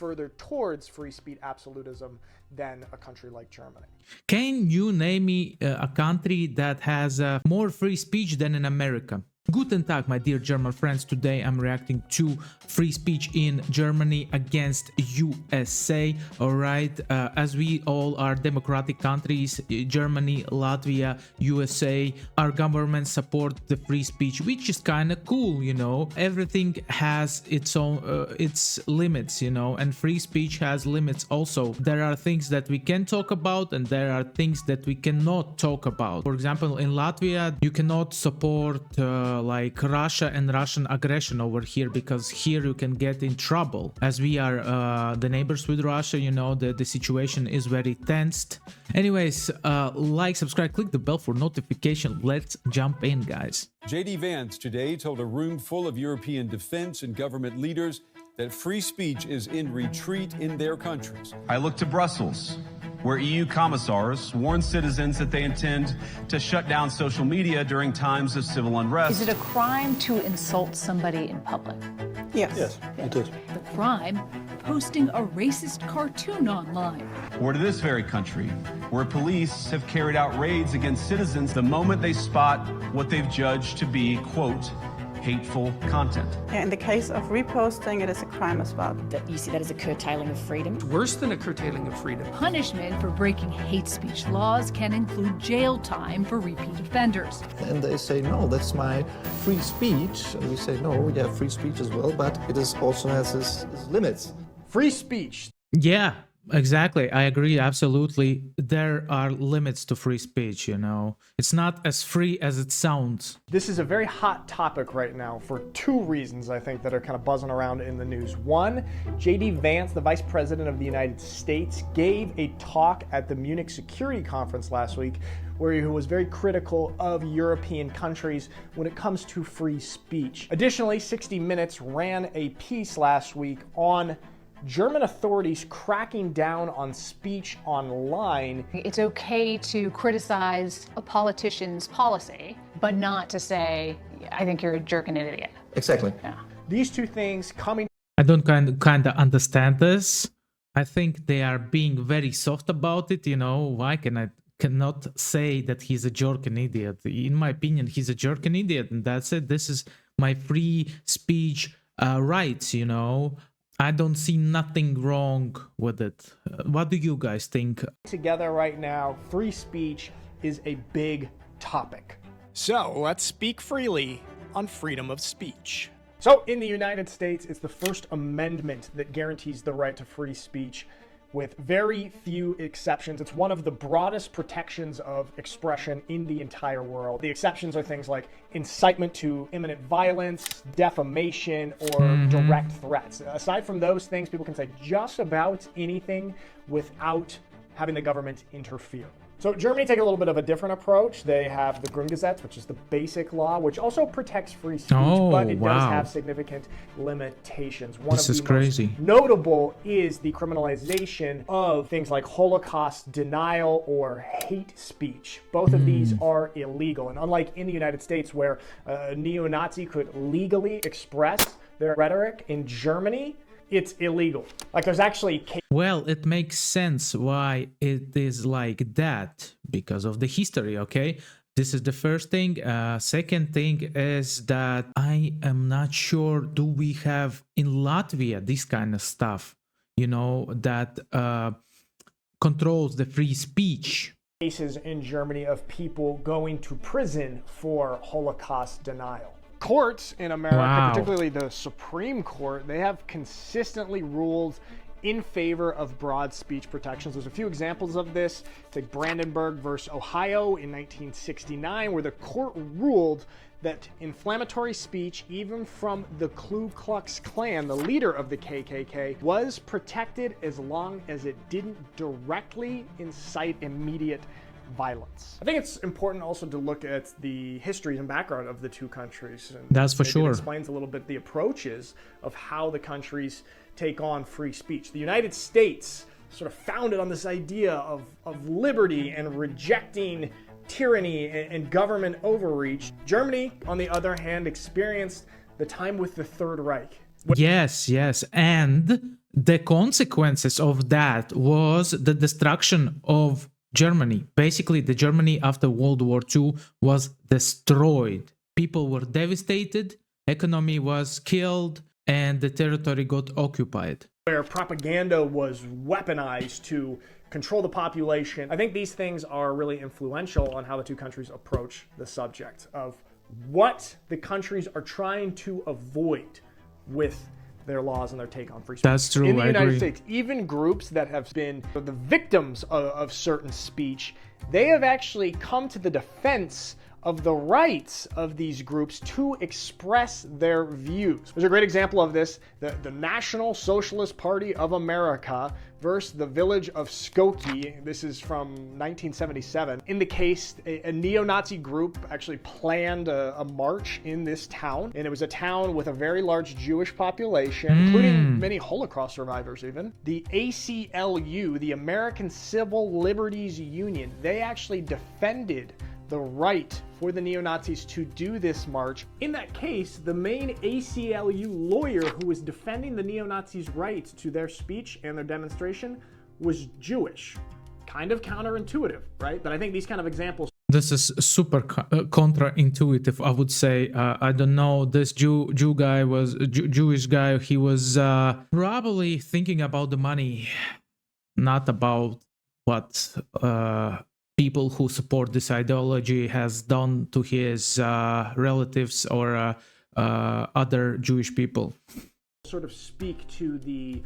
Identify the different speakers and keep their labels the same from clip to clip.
Speaker 1: further towards free speech absolutism than a country like Germany.
Speaker 2: Can you name me a country that has more free speech than in America? Guten Tag, my dear German friends. Today I'm reacting to free speech in Germany against USA. All right, as we all are democratic countries, Germany, Latvia, USA, our governments support the free speech, which is kind of cool, you know. Everything has its own its limits, you know, and free speech has limits also. There are things that we can talk about and there are things that we cannot talk about. For example, in Latvia, you cannot support like Russia and Russian aggression over here, because here you can get in trouble. As we are the neighbors with Russia, you know, the situation is very tensed. Anyways, like, subscribe, click the bell for notification. Let's jump in, guys.
Speaker 3: J.D. Vance today told a room full of European defense and government leaders that free speech is in retreat in their countries.
Speaker 4: I look to Brussels, where EU commissars warn citizens that they intend to shut down social media during times of civil unrest.
Speaker 5: Is it a crime to insult somebody in public?
Speaker 6: Yes, it is.
Speaker 7: The crime? Posting a racist cartoon online.
Speaker 4: Or to this very country, where police have carried out raids against citizens the moment they spot what they've judged to be, quote, hateful content.
Speaker 6: Yeah, in the case of reposting, it is a crime as well.
Speaker 8: You see that as a curtailing of freedom?
Speaker 9: Worse than a curtailing of freedom.
Speaker 7: Punishment for breaking hate speech laws can include jail time for repeat offenders.
Speaker 10: And they say, no, that's my free speech. And we say, no, we have free speech as well, but it is also has its limits.
Speaker 1: Free speech.
Speaker 2: Yeah, exactly. I agree. Absolutely. There are limits to free speech, you know. It's not as free as it sounds.
Speaker 1: This is a very hot topic right now for two reasons, I think, that are kind of buzzing around in the news. One, J.D. Vance, the Vice President of the United States, gave a talk at the Munich Security Conference last week where he was very critical of European countries when it comes to free speech. Additionally, 60 Minutes ran a piece last week on German authorities cracking down on speech online.
Speaker 5: It's okay to criticize a politician's policy, but not to say, I think you're a jerk and an idiot.
Speaker 10: Exactly.
Speaker 5: Yeah.
Speaker 1: These two things coming.
Speaker 2: I don't kind of understand this. I think they are being very soft about it, you know. Why cannot say that he's a jerk and idiot? In my opinion, he's a jerk and idiot, and that's it. This is my free speech rights, you know. I don't see nothing wrong with it. What do you guys think?
Speaker 1: Together right now, free speech is a big topic. So let's speak freely on freedom of speech. So in the United States, it's the First Amendment that guarantees the right to free speech with very few exceptions. It's one of the broadest protections of expression in the entire world. The exceptions are things like incitement to imminent violence, defamation, or direct threats. Aside from those things, people can say just about anything without having the government interfere. So Germany take a little bit of a different approach. They have the Grundgesetz, which is the basic law, which also protects free speech, but it does have significant limitations. One of the most notable is the criminalization of things like Holocaust denial or hate speech. Both of these are illegal. And unlike in the United States, where a neo-Nazi could legally express their rhetoric, in Germany, it's illegal. Like there's actually...
Speaker 2: Well, it makes sense why it is like that, because of the history, okay? This is the first thing. Second thing is that I am not sure, do we have in Latvia this kind of stuff, you know, that controls the free speech?
Speaker 1: Cases in Germany of people going to prison for Holocaust denial. Courts in America, particularly the Supreme Court, they have consistently ruled in favor of broad speech protections. There's a few examples of this. Take Brandenburg versus Ohio in 1969, where the court ruled that inflammatory speech, even from the Ku Klux Klan, the leader of the KKK, was protected as long as it didn't directly incite immediate violence. I think it's important also to look at the history and background of the two countries. And
Speaker 2: that's for sure.
Speaker 1: It explains a little bit the approaches of how the countries take on free speech. The United States sort of founded on this idea of liberty and rejecting tyranny and government overreach. Germany, on the other hand, experienced the time with the Third Reich.
Speaker 2: Yes, and the consequences of that was the destruction of Germany. Basically, the Germany after World War II was destroyed. People were devastated, economy was killed, and the territory got occupied.
Speaker 1: Where propaganda was weaponized to control the population. I think these things are really influential on how the two countries approach the subject of what the countries are trying to avoid with their laws and their take on free speech.
Speaker 2: That's true.
Speaker 1: In the
Speaker 2: I
Speaker 1: United
Speaker 2: agree.
Speaker 1: States, even groups that have been the victims of certain speech, they have actually come to the defense of the rights of these groups to express their views. There's a great example of this, the National Socialist Party of America versus the village of Skokie. This is from 1977. In the case, a neo-Nazi group actually planned a march in this town, and it was a town with a very large Jewish population, including many Holocaust survivors even. The ACLU, the American Civil Liberties Union, they actually defended the right for the neo-Nazis to do this march. In that case, the main ACLU lawyer who was defending the neo-Nazis' right to their speech and their demonstration was Jewish. Kind of counterintuitive, right? But I think these kind of examples.
Speaker 2: This is super counterintuitive, I would say. I don't know. This Jew guy was Jewish guy. He was probably thinking about the money, not about what people who support this ideology has done to his relatives or other Jewish people.
Speaker 1: Sort of speak to the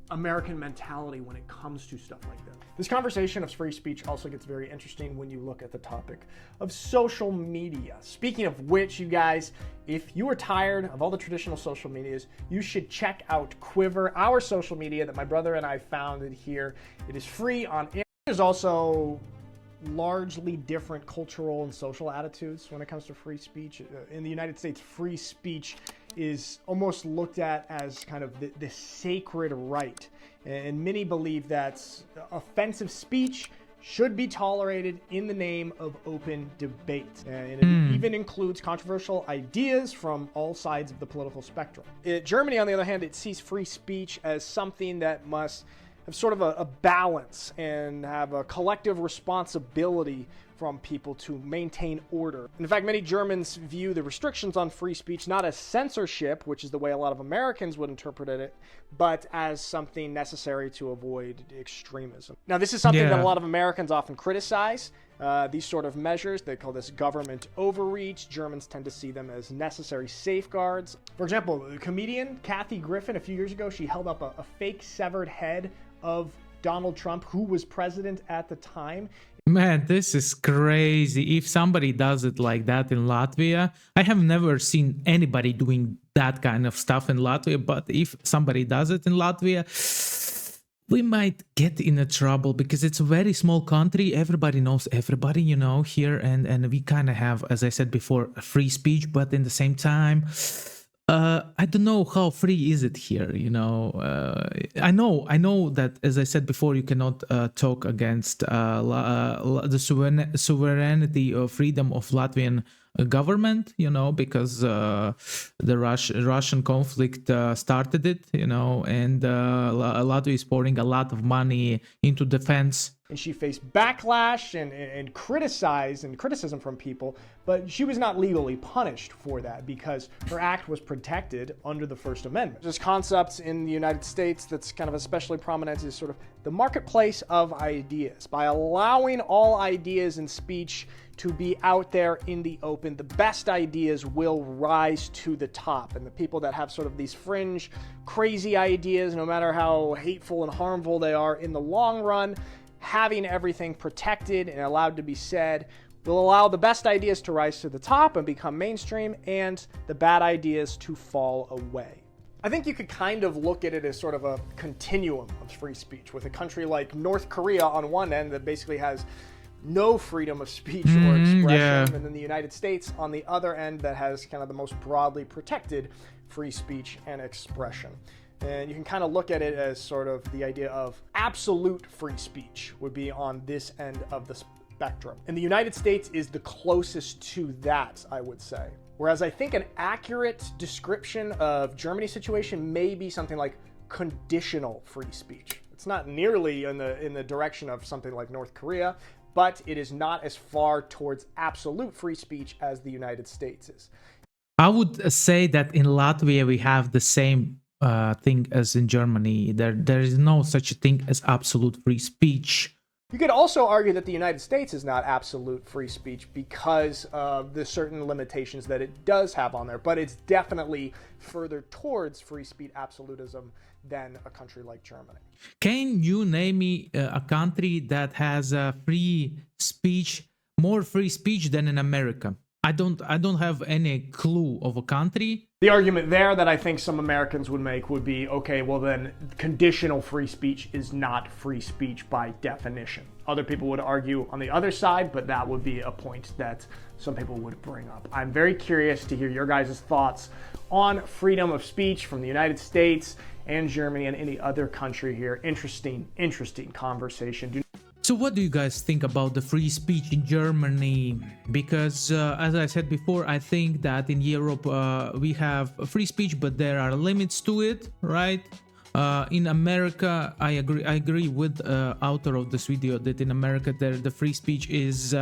Speaker 1: American mentality when it comes to stuff like this. This conversation of free speech also gets very interesting when you look at the topic of social media. Speaking of which, you guys, if you are tired of all the traditional social medias, you should check out Quiver, our social media that my brother and I founded here. It is free on Instagram. There's also largely different cultural and social attitudes when it comes to free speech. In the United States, free speech is almost looked at as kind of the sacred right. And many believe that offensive speech should be tolerated in the name of open debate. And it even includes controversial ideas from all sides of the political spectrum. Germany, on the other hand, it sees free speech as something that must have sort of a balance and have a collective responsibility from people to maintain order. In fact, many Germans view the restrictions on free speech not as censorship, which is the way a lot of Americans would interpret it, but as something necessary to avoid extremism. Now, this is something that a lot of Americans often criticize. These sort of measures, they call this government overreach. Germans tend to see them as necessary safeguards. For example, the comedian Kathy Griffin, a few years ago, she held up a fake severed head of Donald Trump, who was president at the time.
Speaker 2: Man, this is crazy. If somebody does it like that in Latvia, I have never seen anybody doing that kind of stuff in Latvia, but if somebody does it in Latvia, we might get in a trouble because it's a very small country. Everybody knows everybody, you know, here. And we kind of have, as I said before, free speech, but in the same time, I don't know how free is it here, you know. I know that, as I said before, you cannot talk against the sovereignty or freedom of Latvian government, you know, because the Russian conflict started it, you know, and Latvia is pouring a lot of money into defense.
Speaker 1: And she faced backlash and criticism from people, but she was not legally punished for that because her act was protected under the First Amendment. There's concepts in the United States that's kind of especially prominent is sort of the marketplace of ideas. By allowing all ideas and speech to be out there in the open, the best ideas will rise to the top. And the people that have sort of these fringe, crazy ideas, no matter how hateful and harmful they are, in the long run, having everything protected and allowed to be said will allow the best ideas to rise to the top and become mainstream, and the bad ideas to fall away. I think you could kind of look at it as sort of a continuum of free speech, with a country like North Korea on one end that basically has no freedom of speech or expression, and then the United States on the other end that has kind of the most broadly protected free speech and expression. And you can kind of look at it as sort of the idea of absolute free speech would be on this end of the spectrum. And the United States is the closest to that, I would say. Whereas I think an accurate description of Germany's situation may be something like conditional free speech. It's not nearly in the direction of something like North Korea, but it is not as far towards absolute free speech as the United States is.
Speaker 2: I would say that in Latvia we have the same thing as in Germany. There is no such a thing as absolute free speech.
Speaker 1: You could also argue that the United States is not absolute free speech because of the certain limitations that it does have on there, but it's definitely further towards free speech absolutism than a country like Germany.
Speaker 2: Can you name me a country that has free speech, more free speech than in America? I don't have any clue of a country.
Speaker 1: The argument there that I think some Americans would make would be, okay, well then conditional free speech is not free speech by definition. Other people would argue on the other side, but that would be a point that some people would bring up. I'm very curious to hear your guys' thoughts on freedom of speech from the United States and Germany and any other country here. Interesting conversation.
Speaker 2: So what do you guys think about the free speech in Germany? Because as I said before, I think that in Europe we have free speech, but there are limits to it, right? In America, I agree with the author of this video that in America the free speech is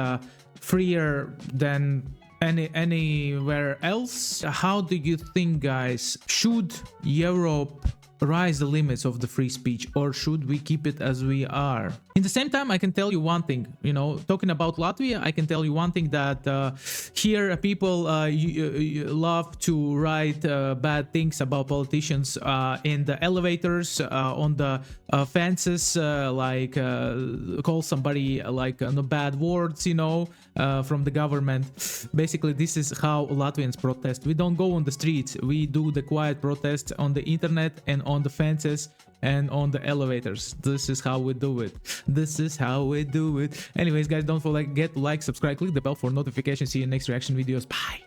Speaker 2: freer than anywhere else. How do you think, guys? Should Europe rise the limits of the free speech, or should we keep it as we are? In the same time, I can tell you one thing, you know, talking about Latvia, I can tell you one thing, that here people love to write bad things about politicians in the elevators, on the fences, like call somebody like bad words, you know, from the government. Basically, this is how Latvians protest. We don't go on the streets, we do the quiet protests on the internet and on the fences and on the elevators. This is how we do it. This is how we do it. Anyways, guys, don't forget to like, subscribe, click the bell for notifications. See you in next reaction videos. Bye.